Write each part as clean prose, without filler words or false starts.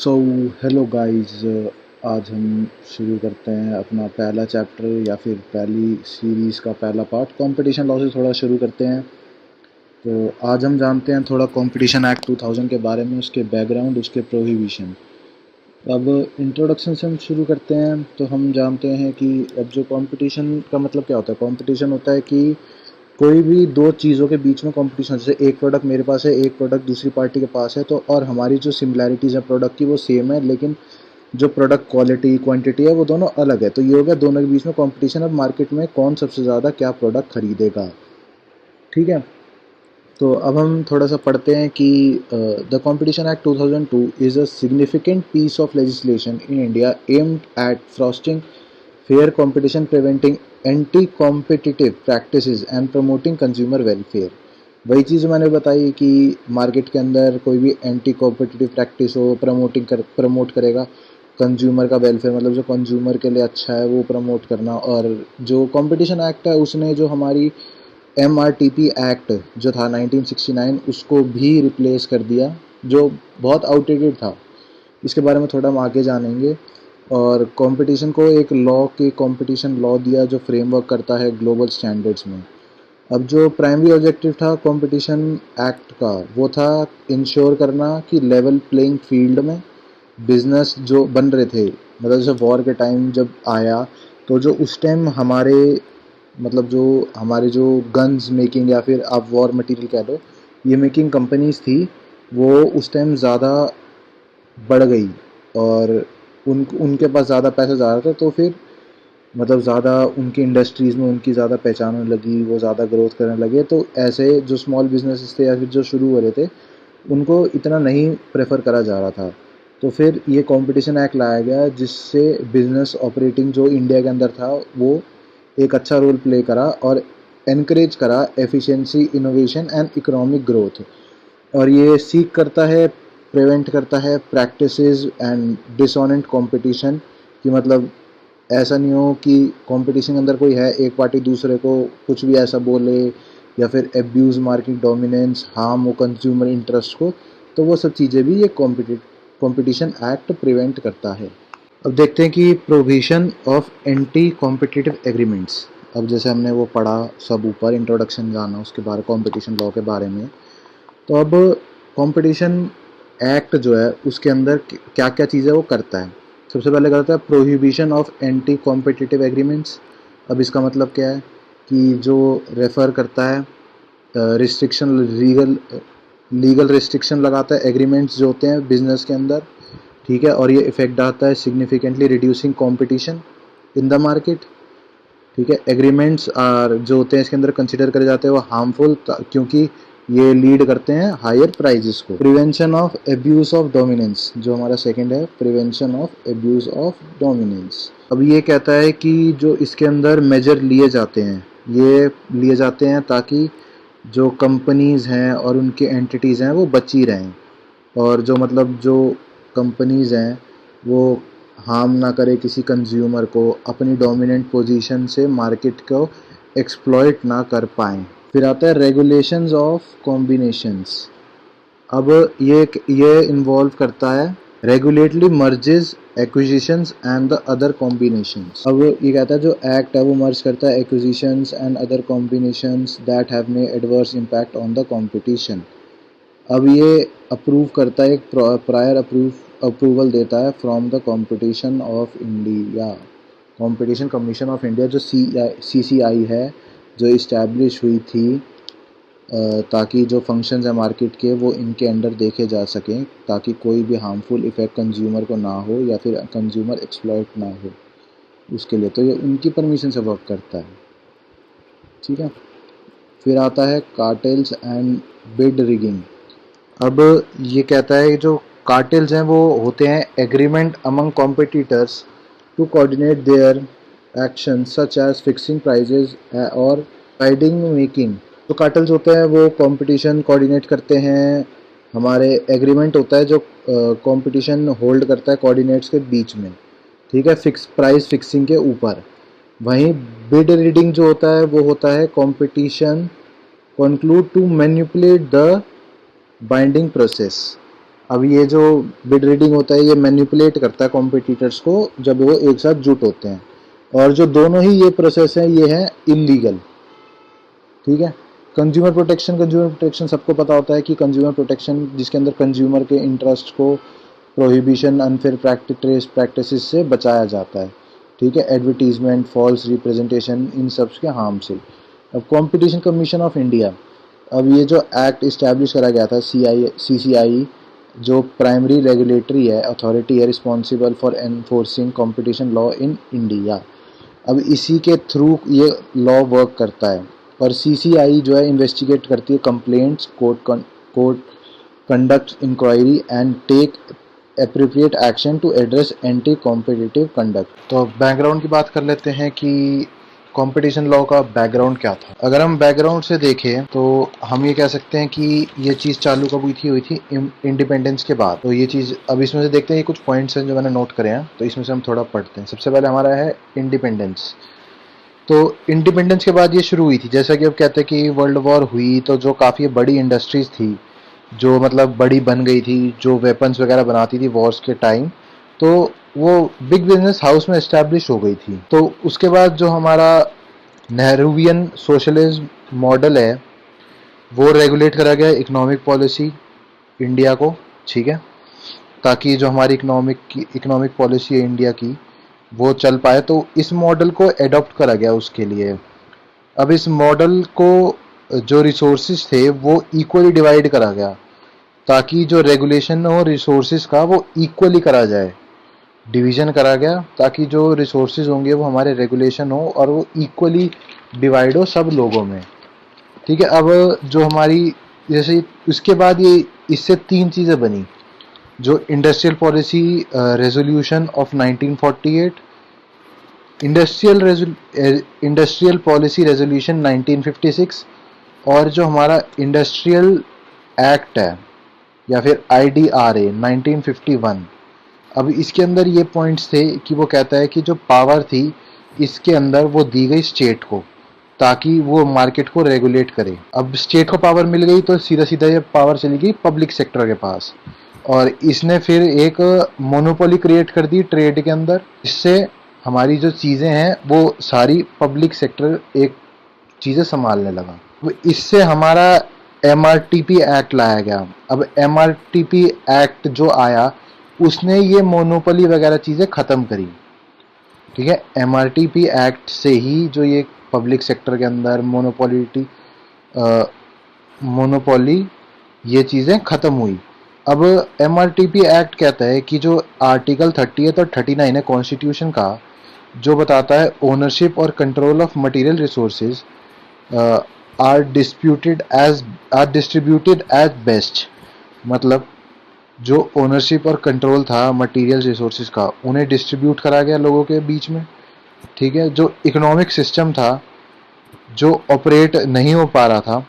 So hello guys, आज हम शुरू करते हैं अपना पहला चैप्टर या फिर पहली सीरीज़ का पहला पार्ट। कंपटीशन लॉ से थोड़ा शुरू करते हैं। तो आज हम जानते हैं थोड़ा कंपटीशन एक्ट 2000 के बारे में, उसके बैकग्राउंड, उसके प्रोहिबिशन। अब इंट्रोडक्शन से हम शुरू करते हैं। तो हम जानते हैं कि अब जो कंपटीशन का मतलब क्या होता है। कंपटीशन होता है कि कोई भी दो चीज़ों के बीच में कंपटीशन, जैसे एक प्रोडक्ट मेरे पास है, एक प्रोडक्ट दूसरी पार्टी के पास है, तो और हमारी जो सिमिलैरिटीज़ है प्रोडक्ट की वो सेम है, लेकिन जो प्रोडक्ट क्वालिटी क्वांटिटी है वो दोनों अलग है। तो ये हो गया दोनों के बीच में कंपटीशन। अब मार्केट में कौन सबसे ज़्यादा क्या प्रोडक्ट खरीदेगा, ठीक है। तो अब हम थोड़ा सा पढ़ते हैं कि the competition act 2002 is a significant piece of legislation in India aimed at fostering fair competition, preventing anti competitive practices and promoting consumer welfare. वही चीज़ मैंने बताई कि मार्केट के अंदर कोई भी एंटी कॉम्पिटिटिव प्रैक्टिस हो, प्रमोट करेगा कंज्यूमर का वेलफेयर, मतलब जो कंज्यूमर के लिए अच्छा है वो प्रमोट करना। और जो कंपटीशन एक्ट है उसने जो हमारी MRTP एक्ट जो था 1969 उसको भी रिप्लेस कर दिया, जो बहुत आउटडेटेड था। इसके बारे में थोड़ा हम आगे जानेंगे। और कंपटीशन को एक लॉ के कंपटीशन लॉ दिया जो फ्रेमवर्क करता है ग्लोबल स्टैंडर्ड्स में। अब जो प्राइमरी ऑब्जेक्टिव था कंपटीशन एक्ट का वो था इंश्योर करना कि लेवल प्लेइंग फील्ड में बिजनेस जो बन रहे थे, मतलब जैसे वॉर के टाइम जब आया, तो जो उस टाइम हमारे मतलब जो हमारे जो गन्स मेकिंग या फिर आप वॉर मटेरियल कह लो, ये मेकिंग कंपनीज थी, वो उस टाइम ज़्यादा बढ़ गई और उनके पास ज़्यादा पैसा जा रहा था। तो फिर मतलब ज़्यादा उनकी इंडस्ट्रीज़ में उनकी ज़्यादा पहचान होने लगी, वो ज़्यादा ग्रोथ करने लगे। तो ऐसे जो स्मॉल बिजनेसेस थे या फिर जो शुरू हो रहे थे उनको इतना नहीं प्रेफर करा जा रहा था। तो फिर ये कंपटीशन एक्ट लाया गया जिससे बिजनेस ऑपरेटिंग जो इंडिया के अंदर था वो एक अच्छा रोल प्ले करा और एनकरेज करा efficiency, innovation and economic growth. और ये सीख करता है, प्रिवेंट करता है प्रैक्टिसेस एंड डिसऑनेस्ट कंपटीशन, कि मतलब ऐसा नहीं हो कि कंपटीशन के अंदर कोई है, एक पार्टी दूसरे को कुछ भी ऐसा बोले या फिर एब्यूज़ मार्केट डोमिनेंस, हार्म हो कंज्यूमर इंटरेस्ट को। तो वो सब चीज़ें भी ये कंपटीशन एक्ट प्रिवेंट करता है। अब देखते हैं कि provision of anti competitive agreements. अब जैसे हमने वो पढ़ा सब ऊपर, इंट्रोडक्शन जाना उसके बारे कंपटीशन लॉ के बारे में। तो अब कंपटीशन एक्ट जो है उसके अंदर क्या क्या चीज़ें वो करता है। सबसे पहले करता है prohibition of anti competitive agreements. अब इसका मतलब क्या है कि जो रेफ़र करता है रिस्ट्रिक्शन, लीगल रिस्ट्रिक्शन लगाता है एग्रीमेंट्स जो होते हैं बिजनेस के अंदर, ठीक है। और ये इफेक्ट डालता है significantly reducing competition in the market, ठीक है। एग्रीमेंट्स आर जो होते हैं इसके अंदर कंसिडर करे जाते हैं वो हार्मफुल, क्योंकि ये लीड करते हैं हायर प्राइजेस को। Prevention of abuse of dominance जो हमारा सेकंड है, prevention of abuse of dominance. अब ये कहता है कि जो इसके अंदर मेजर लिए जाते हैं, ये लिए जाते हैं ताकि जो कंपनीज़ हैं और उनके एंटिटीज़ हैं वो बची रहें, और जो मतलब जो कंपनीज़ हैं वो हार्म ना करे किसी कंज्यूमर को, अपनी डोमिनेंट पोजीशन से मार्केट को एक्सप्लॉइट ना कर पाएँ। फिर आता है रेगुलेशंस ऑफ कॉम्बिनेशंस। अब ये इन्वॉल्व करता है regularly mergers, acquisitions and the other combinations. अब ये कहता है जो एक्ट है वो मर्ज करता है acquisitions and other combinations that have may adverse impact on the competition. अब ये अप्रूव करता है, एक प्रायर अप्रूवल देता है from the competition of India, competition commission of India जो CCI है, जो इस्टेब्लिश हुई थी ताकि जो फंक्शंस हैं मार्केट के वो इनके अंडर देखे जा सकें, ताकि कोई भी हार्मफुल इफ़ेक्ट कंज्यूमर को ना हो या फिर कंज्यूमर एक्सप्लॉइट ना हो उसके लिए। तो ये उनकी परमिशन से वर्क करता है, ठीक है। फिर आता है कार्टेल्स एंड बिड रिगिंग। अब ये कहता है जो कार्टेल्स हैं वो होते हैं agreement among competitors to coordinate their action such as fixing prices और प्राइडिंग मेकिंग। जो कार्टेल्स होते हैं वो कंपटीशन कोऑर्डिनेट करते हैं, हमारे एग्रीमेंट होता है जो कंपटीशन होल्ड करता है कोऑर्डिनेट्स के बीच में, ठीक है, फिक्स प्राइस फिक्सिंग के ऊपर। वहीं बिड रीडिंग जो होता है वो होता है competition conclude to manipulate the binding process. अब ये जो बिड रीडिंग होता है ये मैनिपुलेट करता है कॉम्पिटिटर्स को जब वो एक साथ जुट होते हैं, और जो दोनों ही ये प्रोसेस है ये है इलीगल। ठीक है। कंज्यूमर प्रोटेक्शन सबको पता होता है कि कंज्यूमर प्रोटेक्शन जिसके अंदर कंज्यूमर के इंटरेस्ट को प्रोहिबिशन अनफेयर प्रैक्टिसेस से बचाया जाता है। ठीक है। एडवर्टीजमेंट, फॉल्स रिप्रेजेंटेशन, इन सब के हार्म से। अब कंपटीशन कमीशन ऑफ इंडिया, अब ये जो एक्ट इस्टेब्लिश करा गया था CCI, जो प्राइमरी रेगुलेटरी है अथॉरिटी है responsible for enforcing competition law in India. अब इसी के थ्रू ये लॉ वर्क करता है। और CCI जो है इन्वेस्टिगेट करती है complaints, court conduct inquiry and take appropriate action to address anti competitive conduct. तो बैकग्राउंड की बात कर लेते हैं कि कंपटीशन लॉ का बैकग्राउंड क्या था। अगर हम बैकग्राउंड से देखें तो हम ये कह सकते हैं कि ये चीज़ चालू कब हुई थी इंडिपेंडेंस के बाद। तो ये चीज़ अब इसमें से देखते हैं, ये कुछ पॉइंट्स हैं जो मैंने नोट करे हैं, तो इसमें से हम थोड़ा पढ़ते हैं। सबसे पहले हमारा है इंडिपेंडेंस। तो इंडिपेंडेंस के बाद ये शुरू हुई थी, जैसा कि अब कहते हैं कि वर्ल्ड वॉर हुई तो जो काफ़ी बड़ी इंडस्ट्रीज थी जो मतलब बड़ी बन गई थी, जो वेपन्स वगैरह बनाती थी वॉर्स के टाइम, तो वो बिग बिजनेस हाउस में इस्टेब्लिश हो गई थी। तो उसके बाद जो हमारा नेहरूवियन सोशलिज्म मॉडल है वो रेगुलेट करा गया इकोनॉमिक पॉलिसी इंडिया को। ठीक है। ताकि जो हमारी इकोनॉमिक पॉलिसी है इंडिया की वो चल पाए, तो इस मॉडल को एडॉप्ट करा गया उसके लिए। अब इस मॉडल को जो रिसोर्सेज थे वो इक्वली डिवाइड करा गया, ताकि जो रेगुलेशन हो रिसोर्सेज का वो इक्वली करा जाए। डिवीजन करा गया ताकि जो रिसोर्सेज होंगे वो हमारे रेगुलेशन हो और वो इक्वली डिवाइड हो सब लोगों में। ठीक है। अब जो हमारी जैसे उसके बाद ये इससे तीन चीज़ें बनी, जो industrial policy resolution of 1948, industrial policy resolution 1956, और जो हमारा इंडस्ट्रियल एक्ट है या फिर IDRA 1951। अब इसके अंदर ये पॉइंट्स थे कि वो कहता है कि जो पावर थी इसके अंदर वो दी गई स्टेट को ताकि वो मार्केट को रेगुलेट करे। अब स्टेट को पावर मिल गई तो सीधा सीधा ये पावर चली गई पब्लिक सेक्टर के पास, और इसने फिर एक मोनोपोली क्रिएट कर दी ट्रेड के अंदर। इससे हमारी जो चीज़ें हैं वो सारी पब्लिक सेक्टर एक चीज़ें संभालने लगा। वो इससे हमारा MRTP एक्ट लाया गया। अब MRTP एक्ट जो आया उसने ये मोनोपोली वगैरह चीज़ें ख़त्म करी। ठीक है। MRTP एक्ट से ही जो ये पब्लिक सेक्टर के अंदर मोनोपोली ये चीज़ें ख़त्म हुई। अब MRTP एक्ट कहता है कि जो आर्टिकल 30 और 39 है कॉन्स्टिट्यूशन का, जो बताता है ओनरशिप और control of material resources are distributed as best. मतलब जो ओनरशिप और कंट्रोल था मटेरियल रिसोर्सेज का उन्हें डिस्ट्रीब्यूट करा गया लोगों के बीच में। ठीक है। जो इकोनॉमिक सिस्टम था जो ऑपरेट नहीं हो पा रहा था,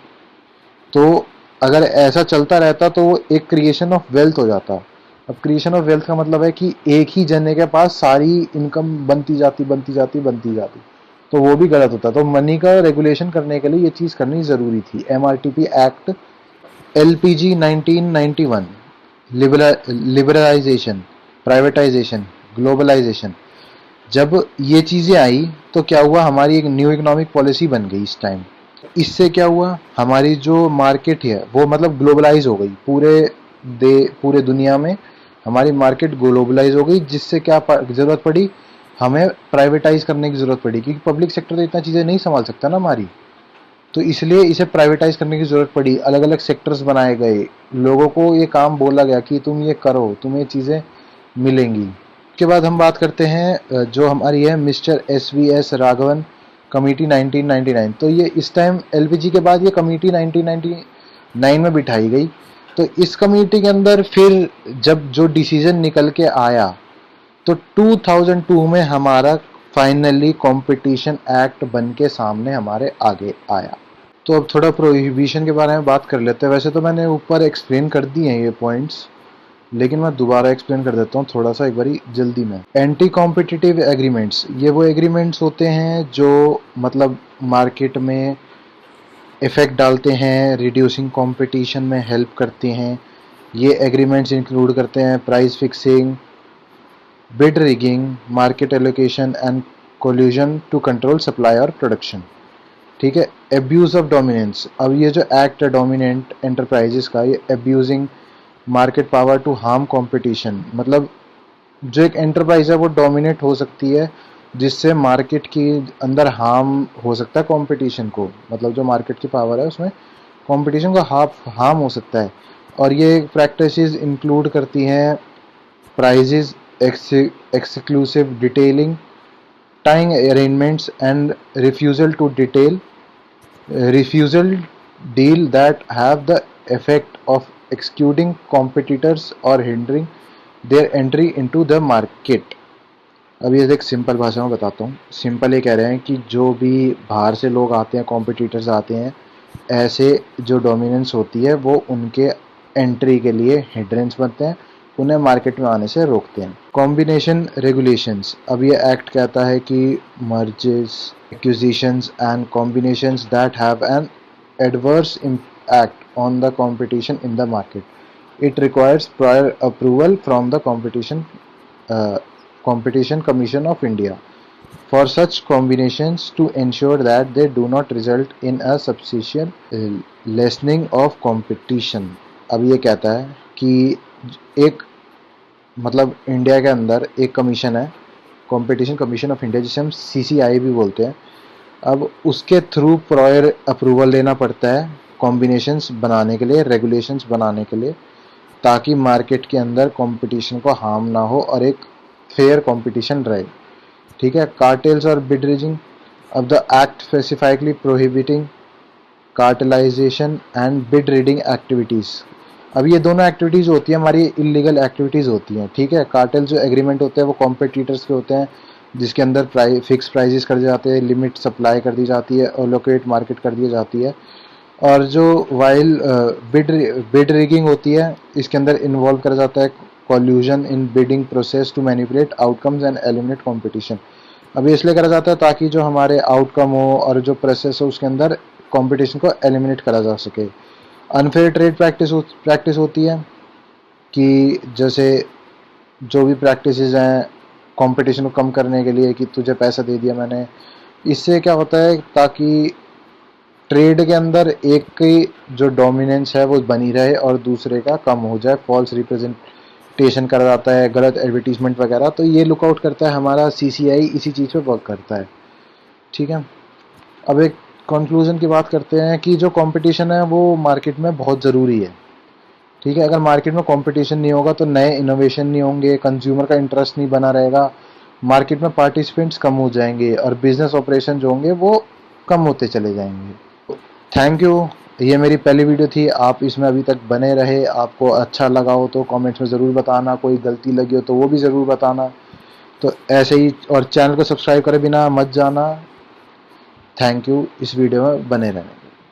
तो अगर ऐसा चलता रहता तो वो एक क्रिएशन ऑफ वेल्थ हो जाता। अब क्रिएशन ऑफ वेल्थ का मतलब है कि एक ही जने के पास सारी इनकम बनती जाती, तो वो भी गलत होता। तो मनी का रेगुलेशन करने के लिए ये चीज़ करनी ज़रूरी थी। MRTP act. LPG 1991, liberalisation, privatisation, globalisation. जब ये चीज़ें आई तो क्या हुआ, हमारी एक न्यू इकोनॉमिक पॉलिसी बन गई इस टाइम। इससे क्या हुआ, हमारी जो मार्केट है वो मतलब ग्लोबलाइज हो गई। पूरे दुनिया में हमारी मार्केट ग्लोबलाइज हो गई, जिससे क्या ज़रूरत पड़ी, हमें प्राइवेटाइज करने की ज़रूरत पड़ी, क्योंकि पब्लिक सेक्टर तो इतना चीज़ें नहीं संभाल सकता ना हमारी। तो इसलिए इसे प्राइवेटाइज करने की ज़रूरत पड़ी। अलग अलग सेक्टर्स बनाए गए, लोगों को ये काम बोला गया कि तुम ये करो, तुम्हें चीज़ें मिलेंगी। उसके बाद हम बात करते हैं जो हमारी है मिस्टर SVS राघवन कमेटी 1999। तो ये इस टाइम LPG के बाद ये कमेटी 1999 में बिठाई गई। तो इस कमेटी के अंदर फिर जब जो डिसीजन निकल के आया तो 2002 में हमारा फाइनली कंपटीशन एक्ट बन के सामने हमारे आगे आया। तो अब थोड़ा प्रोहिबिशन के बारे में बात कर लेते हैं। वैसे तो मैंने ऊपर एक्सप्लेन कर दिए हैं ये पॉइंट्स, लेकिन मैं दोबारा एक्सप्लेन कर देता हूँ थोड़ा सा एक बारी जल्दी में। एंटी कॉम्पिटिटिव एग्रीमेंट्स, ये वो एग्रीमेंट्स होते हैं जो मतलब मार्केट में इफ़ेक्ट डालते हैं, रिड्यूसिंग कंपटीशन में हेल्प करते हैं, ये एग्रीमेंट्स इंक्लूड करते हैं price fixing, bid rigging, market allocation and collusion to control supply और प्रोडक्शन। ठीक है। एब्यूज ऑफ डोमिनेंस, अब ये जो एक्ट है डोमिनेंट एंटरप्राइजेस का, ये abusing market power to harm competition, मतलब जो एक एंटरप्राइज है वो डोमिनेट हो सकती है जिससे मार्केट के अंदर हार्म हो सकता है कंपटीशन को, मतलब जो मार्केट की पावर है उसमें कंपटीशन को हार्म हो सकता है। और ये प्रैक्टिसेस इंक्लूड करती हैं prices exclusive detailing, tying arrangements and refusal deal that have the effect of excluding competitors or hindering their entry into the market। अब ये एक सिंपल भाषा में बताता हूँ। सिंपल ये कह रहे हैं कि जो भी बाहर से लोग आते हैं, कॉम्पिटिटर्स आते हैं, ऐसे जो डोमिनेंस होती है वो उनके एंट्री के लिए हिंड्रेंस बनते हैं, उन्हें मार्केट में आने से रोकते हैं। कॉम्बिनेशन रेगुलेशंस, अब ये एक्ट कहता है कि merges, acquisitions and combinations that have an adverse impact on the competition in the market. It requires prior approval from the Competition Commission of India for such combinations to ensure that they do not result in a substantial lessening of competition। अब ये कहता है कि एक मतलब India के अंदर एक कमीशन है, कंपटीशन कमीशन ऑफ इंडिया, जिसे हम CCI भी बोलते हैं। अब उसके थ्रू प्रायर अप्रूवल लेना पड़ता है कॉम्बिनेशंस बनाने के लिए, रेगुलेशंस बनाने के लिए, ताकि मार्केट के अंदर कंपटीशन को हार्म ना हो और एक फेयर कंपटीशन रहे। ठीक है। कार्टेल्स और बिड रीजिंग, अब the act specifically prohibiting cartelisation and bid rigging activities. अब ये दोनों एक्टिविटीज़ होती है हमारी इलीगल एक्टिविटीज़ होती हैं। ठीक है। कार्टेल जो एग्रीमेंट होते हैं वो कॉम्पिटिटर्स के होते हैं, जिसके अंदर फिक्स प्राइजेस कर दिए जाते हैं, लिमिट सप्लाई कर दी जाती है, एलोकेट मार्केट कर दी जाती है। और जो वाइल बिड रिगिंग होती है, इसके अंदर इन्वॉल्व करा जाता है collusion in bidding process to manipulate outcomes and eliminate competition. अब ये इसलिए करा जाता है ताकि जो हमारे आउटकम हो और जो प्रोसेस हो उसके अंदर कंपटीशन को एलिमिनेट करा जा सके। अनफेयर ट्रेड प्रैक्टिस होती है कि जैसे जो भी प्रैक्टिसेस हैं कंपटीशन को कम करने के लिए, कि तुझे पैसा दे दिया मैंने, इससे क्या होता है ताकि ट्रेड के अंदर एक की जो डोमिनेंस है वो बनी रहे और दूसरे का कम हो जाए, फॉल्स रिप्रेजेंटेशन करा जाता है, गलत एडवर्टीजमेंट वगैरह। तो ये लुकआउट करता है हमारा CCI, इसी चीज़ पे वर्क करता है। ठीक है। अब एक कंक्लूजन की बात करते हैं कि जो कंपटीशन है वो मार्केट में बहुत ज़रूरी है। ठीक है। अगर मार्केट में कंपटीशन नहीं होगा तो नए इनोवेशन नहीं होंगे, कंज्यूमर का इंटरेस्ट नहीं बना रहेगा, मार्केट में पार्टिसिपेंट्स कम हो जाएंगे और बिजनेस ऑपरेशन जो होंगे वो कम होते चले जाएंगे। Thank you. ये मेरी पहली वीडियो थी, आप इसमें अभी तक बने रहे। आपको अच्छा लगा हो तो कमेंट्स में ज़रूर बताना, कोई गलती लगी हो तो वो भी ज़रूर बताना। तो ऐसे ही, और चैनल को सब्सक्राइब करे बिना मत जाना। थैंक यू इस वीडियो में बने रहने।